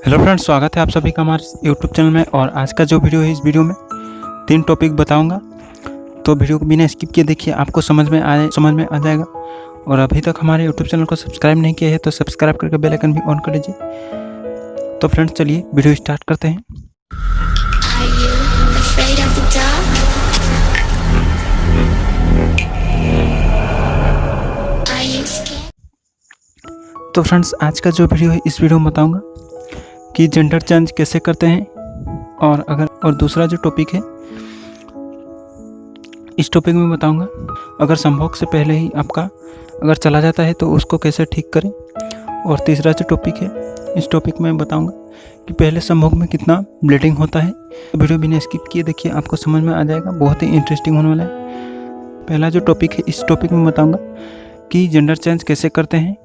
Hello friends, स्वागत है आप सभी का हमारे यूट्यूब चैनल में। और आज का जो वीडियो है, इस वीडियो में 3 टॉपिक बताऊंगा, तो वीडियो को बिना स्किप किए देखिए, आपको समझ में आ जाएगा। और अभी तक हमारे यूट्यूब चैनल को सब्सक्राइब नहीं किया है तो सब्सक्राइब करके बेल आइकन भी ऑन कर लीजिए। तो फ्रेंड्स चलिए वीडियो स्टार्ट करते हैं। Are you afraid of the dark? Are you scared? तो फ्रेंड्स आज का जो वीडियो है, इस वीडियो में बताऊंगा कि जेंडर चेंज कैसे करते हैं। और दूसरा जो टॉपिक है, इस टॉपिक में बताऊंगा अगर संभोग से पहले ही आपका अगर चला जाता है तो उसको कैसे ठीक करें। और तीसरा जो टॉपिक है, इस टॉपिक में बताऊंगा कि पहले संभोग में कितना ब्लीडिंग होता है। तो वीडियो बिना स्किप किए देखिए, आपको समझ में आ जाएगा, बहुत ही इंटरेस्टिंग होने वाला है। पहला जो टॉपिक है, इस टॉपिक में बताऊंगा कि जेंडर चेंज कैसे करते हैं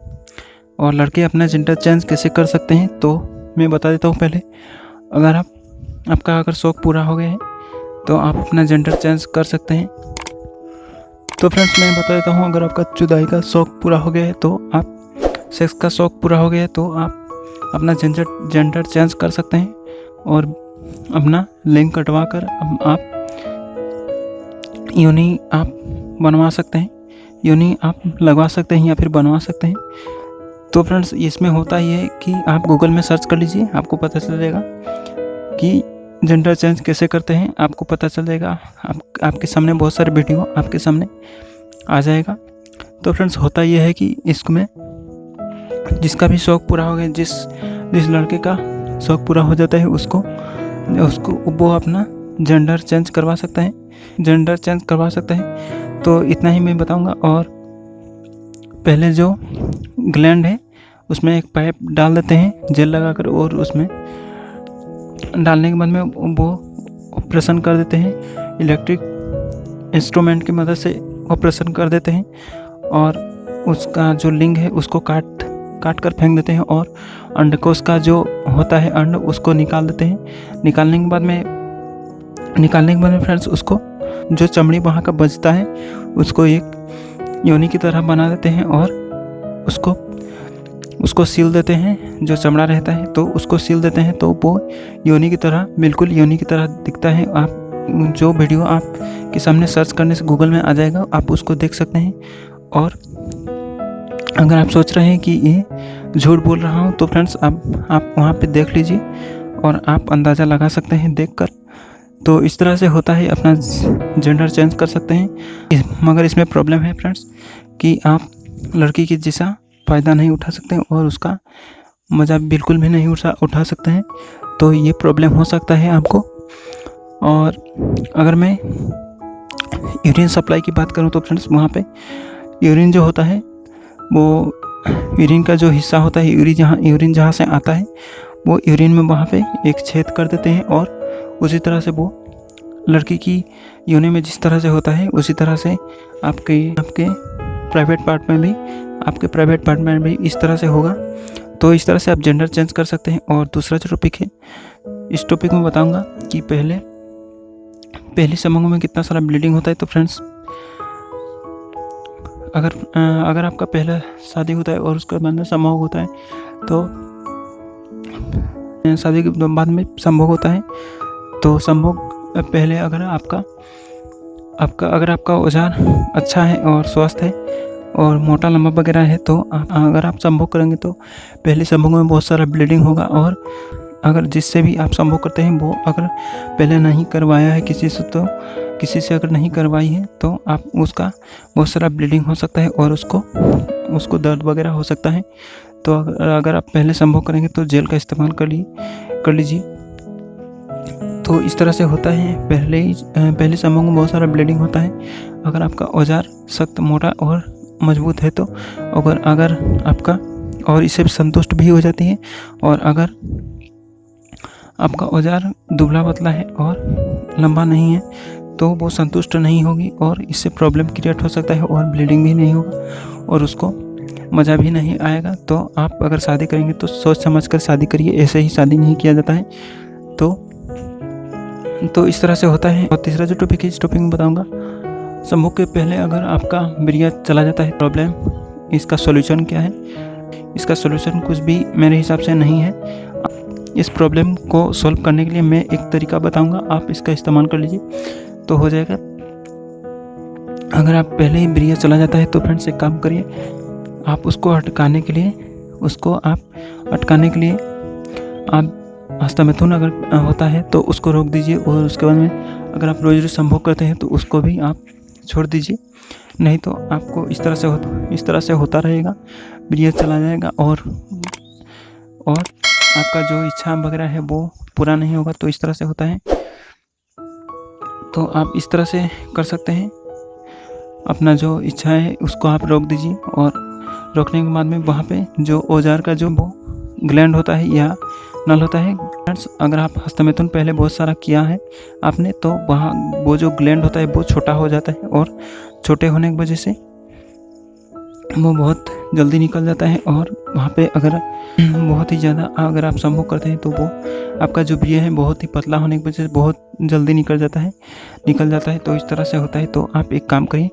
और लड़के अपना जेंडर चेंज कैसे कर सकते हैं। तो मैं बता देता हूँ पहले, अगर आपका अगर शौक पूरा हो गया है तो आप अपना जेंडर चेंज कर सकते हैं। तो फ्रेंड्स मैं बता देता हूँ, अगर आपका जुदाई का शौक पूरा हो गया है, तो आप सेक्स का शौक पूरा हो गया है, तो आप अपना जेंडर चेंज कर सकते हैं और अपना लिंग कटवा कर आप योनि आप बनवा सकते हैं, योनि आप लगवा सकते हैं या फिर बनवा सकते हैं। तो फ्रेंड्स इसमें होता ही है कि आप गूगल में सर्च कर लीजिए, आपको पता चल जाएगा कि जेंडर चेंज कैसे करते हैं। आपको पता चल जाएगा, आपके सामने बहुत सारे वीडियो आपके सामने आ जाएगा। तो फ्रेंड्स होता यह है कि इसमें जिसका भी शौक पूरा हो गया, जिस लड़के का शौक पूरा हो जाता है उसको वो अपना जेंडर चेंज करवा सकता है। तो इतना ही मैं बताऊंगा। और पहले जो ग्लैंड है उसमें एक पाइप डाल देते हैं जेल लगाकर, और उसमें डालने के बाद में वो ऑपरेशन कर देते हैं, इलेक्ट्रिक इंस्ट्रूमेंट की मदद से ऑपरेशन कर देते हैं। और उसका जो लिंग है उसको काट कर फेंक देते हैं, और अंडकोश का जो होता है अंड, उसको निकाल देते हैं। निकालने के बाद में फ्रेंड्स उसको जो चमड़ी वहाँ का बचता है उसको एक योनि की तरह बना देते हैं और उसको सील देते हैं। जो चमड़ा रहता है तो उसको सील देते हैं, तो वो योनि की तरह, बिल्कुल योनि की तरह दिखता है। आप जो वीडियो आपके सामने सर्च करने से गूगल में आ जाएगा, आप उसको देख सकते हैं। और अगर आप सोच रहे हैं कि ये झूठ बोल रहा हूँ, तो फ्रेंड्स आप वहाँ पे देख लीजिए और आप अंदाज़ा लगा सकते हैं देखकर। तो इस तरह से होता है, अपना जेंडर चेंज कर सकते हैं। मगर इसमें प्रॉब्लम है फ्रेंड्स कि आप लड़की की जैसा फ़ायदा नहीं उठा सकते और उसका मज़ा बिल्कुल भी नहीं उठा सकते हैं। तो ये प्रॉब्लम हो सकता है आपको। और अगर मैं यूरिन सप्लाई की बात करूँ तो फ्रेंड्स, वहाँ पे यूरिन जो होता है, वो यूरिन का जो हिस्सा होता है, यूरिन जहाँ से आता है, वो यूरिन में वहाँ पे एक छेद कर देते हैं। और उसी तरह से वो लड़की की योनि में जिस तरह से होता है, उसी तरह से आपके प्राइवेट पार्ट में भी इस तरह से होगा। तो इस तरह से आप जेंडर चेंज कर सकते हैं। और दूसरा जो टॉपिक है, इस टॉपिक में बताऊंगा कि पहले समूह में कितना सारा ब्लीडिंग होता है। तो फ्रेंड्स अगर आपका पहला शादी होता है और उसके बाद में संभोग होता है, तो शादी के बाद में संभोग होता है, तो संभोग पहले अगर आपका औजार अच्छा है और स्वस्थ है और मोटा लंबा वगैरह है, तो अगर आप संभोग करेंगे तो पहले संभोग में बहुत सारा ब्लीडिंग होगा। और अगर जिससे भी आप संभोग करते हैं, वो अगर पहले नहीं करवाया है किसी से अगर नहीं करवाई है, तो आप उसका बहुत सारा ब्लीडिंग हो सकता है और उसको दर्द वगैरह हो सकता है। तो अगर आप पहले संभोग करेंगे तो जेल का इस्तेमाल कर लीजिए। तो इस तरह से होता है, पहले संभोग में बहुत सारा ब्लीडिंग होता है। अगर आपका औजार सख्त, मोटा और मजबूत है, तो अगर आपका, और इससे संतुष्ट भी हो जाती है। और अगर आपका औजार दुबला पतला है और लंबा नहीं है, तो वो संतुष्ट नहीं होगी और इससे प्रॉब्लम क्रिएट हो सकता है और ब्लीडिंग भी नहीं होगा और उसको मज़ा भी नहीं आएगा। तो आप अगर शादी करेंगे तो सोच समझ कर शादी करिए, ऐसे ही शादी नहीं किया जाता है। तो इस तरह से होता है। और तीसरा जो टॉपिक है, इस टॉपिक में बताऊंगा संभोग के पहले अगर आपका वीर्य चला जाता है, प्रॉब्लम, इसका सॉल्यूशन क्या है। इसका सलूशन कुछ भी मेरे हिसाब से नहीं है। इस प्रॉब्लम को सॉल्व करने के लिए मैं एक तरीका बताऊंगा, आप इसका इस्तेमाल कर लीजिए तो हो जाएगा। अगर आप पहले ही ब्रिया चला जाता है तो फ्रेंड्स एक काम करिए, आप उसको अटकाने के लिए आप हस्तमैथुन अगर होता है तो उसको रोक दीजिए, और उसके बाद में अगर आप रोज रोज संभोग करते हैं तो उसको भी आप छोड़ दीजिए। नहीं तो आपको इस तरह से होता रहेगा, ब्रिया चला जाएगा और आपका जो इच्छा वगैरह है वो पूरा नहीं होगा। तो इस तरह से होता है, तो आप इस तरह से कर सकते हैं। अपना जो इच्छा है उसको आप रोक दीजिए, और रोकने के बाद में वहाँ पे जो औजार का जो वो ग्लैंड होता है या नल होता है, अगर आप हस्तमैथुन पहले बहुत सारा किया है आपने, तो वहाँ वो जो ग्लैंड होता है वो छोटा हो जाता है, और छोटे होने की वजह से वो बहुत जल्दी निकल जाता है। और वहाँ पे अगर बहुत ही ज़्यादा अगर आप संभोग करते हैं तो वो आपका जो ब्रिया है बहुत ही पतला होने की वजह से बहुत जल्दी निकल जाता है। तो इस तरह से होता है। तो आप एक काम करिए,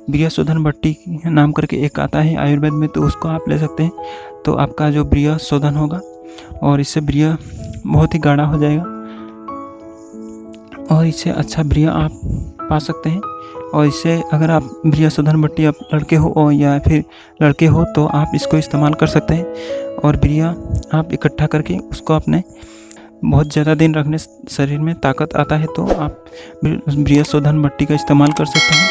ब्रिया शोधन बट्टी नाम करके एक आता है आयुर्वेद में, तो उसको आप ले सकते हैं। तो आपका जो ब्रिया शोधन होगा और इससे ब्रिया बहुत ही गाढ़ा हो जाएगा, और इससे अच्छा ब्रिया आप पा सकते हैं। और इससे अगर आप ब्रिया शोधन बट्टी आप लड़के हो या फिर लड़के हो तो आप इसको इस्तेमाल कर सकते हैं। और ब्रिया आप इकट्ठा करके उसको अपने बहुत ज़्यादा दिन रखने शरीर में ताकत आता है, तो आप ब्रिया शोधन बट्टी का इस्तेमाल कर सकते हैं।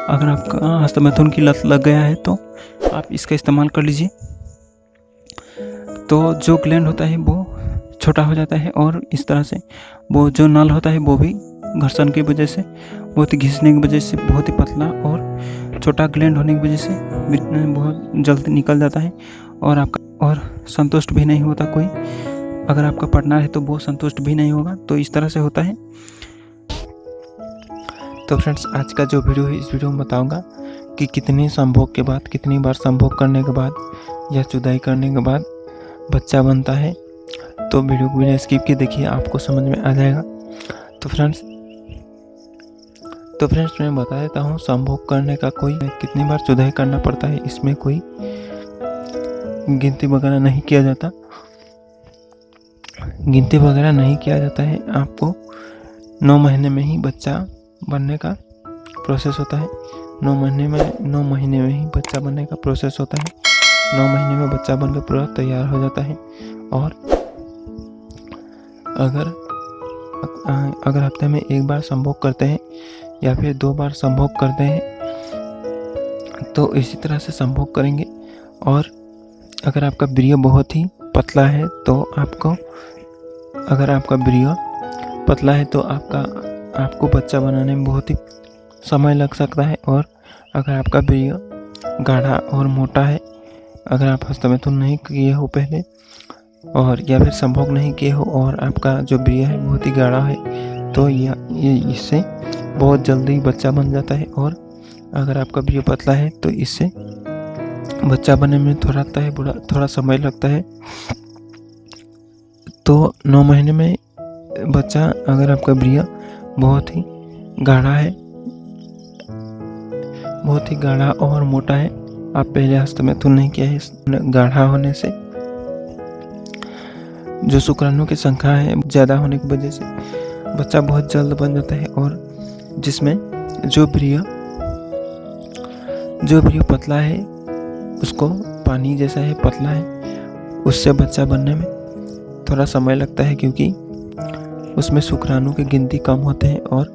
अगर आपका हस्तमैथुन की लत लग गया है तो आप इसका इस्तेमाल कर लीजिए। तो जो ग्लैंड होता है वो छोटा हो जाता है, और इस तरह से वो जो नल होता है वो भी घर्षण की वजह से, बहुत ही घिसने की वजह से बहुत ही पतला और छोटा ग्लैंड होने की वजह से बहुत जल्दी निकल जाता है, और आपका और संतुष्ट भी नहीं होता कोई। अगर आपका पार्टनर है तो वो संतुष्ट भी नहीं होगा। तो इस तरह से होता है। तो फ्रेंड्स, आज का जो वीडियो है इस वीडियो में बताऊंगा कि कितने संभोग के बाद, कितनी बार संभोग करने के बाद या चुदाई करने के बाद बच्चा बनता है। तो वीडियो को बिना स्किप के देखिए, आपको समझ में आ जाएगा। तो फ्रेंड्स मैं बता देता हूँ संभोग करने का कितनी बार चुदाई करना पड़ता है। इसमें कोई गिनती वगैरह नहीं किया जाता है। आपको 9 महीने में ही बच्चा बनने का प्रोसेस होता है। 9 महीने में ही बच्चा बनने का प्रोसेस होता है। 9 महीने में बच्चा बनकर पूरा तैयार हो जाता है। और अगर हफ्ते में 1 बार संभोग करते हैं या फिर 2 बार संभोग करते हैं तो इसी तरह से संभोग करेंगे। और अगर आपका ब्रिया बहुत ही पतला है तो आपको बच्चा बनाने में बहुत ही समय लग सकता है। और अगर आपका ब्रिया गाढ़ा और मोटा है, अगर आप हस्तमैथुन नहीं किए हो पहले और या फिर संभोग नहीं किए हो और आपका जो ब्रिया है बहुत ही गाढ़ा है, तो ये इससे बहुत जल्दी बच्चा बन जाता है। और अगर आपका ब्रिया पतला है तो इससे बच्चा बनने में थोड़ा समय लगता है। तो 9 महीने में बच्चा, अगर आपका ब्रिया बहुत ही गाढ़ा और मोटा है, आप पहले हस्तमैथुन नहीं किया है, गाढ़ा होने से जो शुक्राणु की संख्या है ज़्यादा होने की वजह से बच्चा बहुत जल्द बन जाता है। और जिसमें जो ब्रिया पतला है, उसको पानी जैसा है, पतला है, उससे बच्चा बनने में थोड़ा समय लगता है, क्योंकि उसमें शुक्राणु की गिनती कम होते हैं और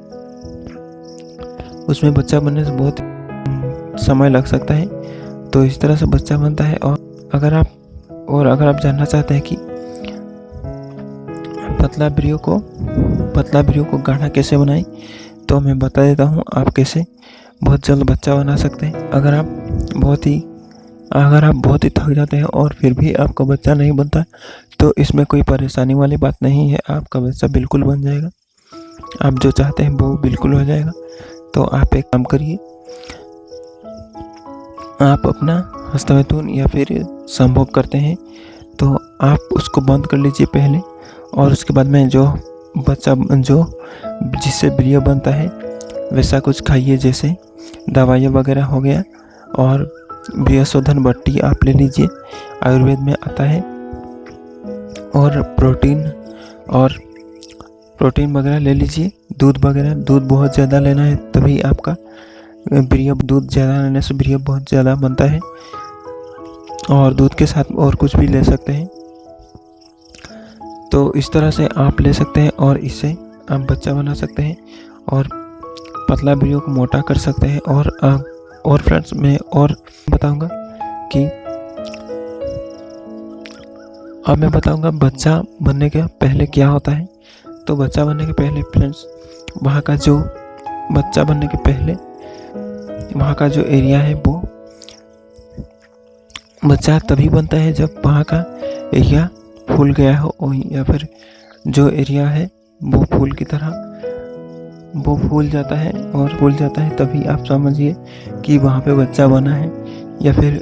उसमें बच्चा बनने से बहुत समय लग सकता है। तो इस तरह से बच्चा बनता है। और अगर आप जानना चाहते हैं कि पतला ब्रियो को गाढ़ा कैसे बनाएं, तो मैं बता देता हूँ आप कैसे बहुत जल्द बच्चा बना सकते हैं। अगर आप बहुत ही थक जाते हैं और फिर भी आपका बच्चा नहीं बनता, तो इसमें कोई परेशानी वाली बात नहीं है, आपका बच्चा बिल्कुल बन जाएगा। आप जो चाहते हैं वो बिल्कुल हो जाएगा। तो आप एक काम करिए, आप अपना हस्तमैथुन या फिर संभोग करते हैं तो आप उसको बंद कर लीजिए पहले, और उसके बाद में जो जिससे ब्रिया बनता है वैसा कुछ खाइए, जैसे दवाइयाँ वगैरह हो गया। और ब्रिया शोधन बट्टी आप ले लीजिए, आयुर्वेद में आता है। और प्रोटीन और प्रोटीन वगैरह ले लीजिए, दूध वगैरह, दूध बहुत ज़्यादा लेना है तभी आपका वीर्य, दूध ज़्यादा लेने से वीर्य बहुत ज़्यादा बनता है। और दूध के साथ और कुछ भी ले सकते हैं। तो इस तरह से आप ले सकते हैं और इससे आप बच्चा बना सकते हैं और पतला वीर्य को मोटा कर सकते हैं। और फ्रेंड्स मैं और बताऊंगा कि अब मैं बताऊंगा बच्चा बनने के पहले क्या होता है। तो बच्चा बनने के पहले फ्रेंड्स वहाँ का जो बच्चा बनने के पहले वहाँ का जो एरिया है वो बच्चा तभी बनता है जब वहाँ का एरिया फूल गया हो, या फिर जो एरिया है वो फूल की तरह वो फूल जाता है। और फूल जाता है तभी आप समझिए कि वहाँ पे बच्चा बना है। या फिर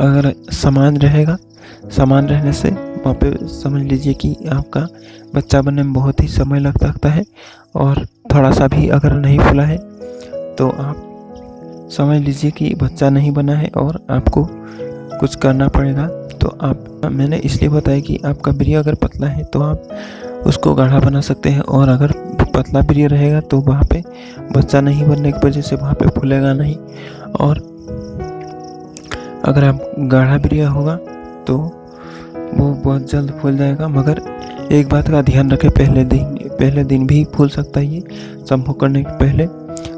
अगर समान रहेगा, समान रहने से वहाँ पे समझ लीजिए कि आपका बच्चा बनने में बहुत ही समय लग सकता है। और थोड़ा सा भी अगर नहीं फूला है तो आप समझ लीजिए कि बच्चा नहीं बना है और आपको कुछ करना पड़ेगा। तो मैंने इसलिए बताया कि आपका वीर्य अगर पतला है तो आप उसको गाढ़ा बना सकते हैं, और अगर पतला वीर्य रहेगा तो वहाँ पे बच्चा नहीं बनने की वजह से वहाँ पे फूलेगा नहीं। और अगर आप गाढ़ा वीर्य होगा तो वो बहुत जल्द फूल जाएगा। मगर एक बात का ध्यान रखें, पहले दिन भी फूल सकता है ये, संभोग करने के पहले,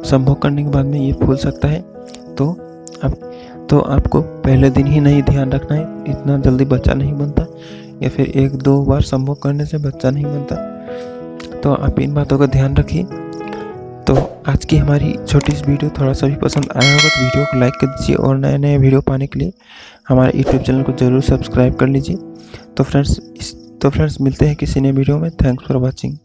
संभोग करने के बाद में ये फूल सकता है। तो आपको पहले दिन ही नहीं ध्यान रखना है, इतना जल्दी बच्चा नहीं बनता, या फिर 1-2 बार संभोग करने से बच्चा नहीं बनता। तो आप इन बातों का ध्यान रखिए। तो आज की हमारी छोटी सी वीडियो थोड़ा सा भी पसंद आया होगा तो वीडियो को लाइक कर दीजिए, और नए नए वीडियो पाने के लिए हमारे यूट्यूब चैनल को ज़रूर सब्सक्राइब कर लीजिए। तो फ्रेंड्स मिलते हैं किसी नए वीडियो में। Thanks for watching.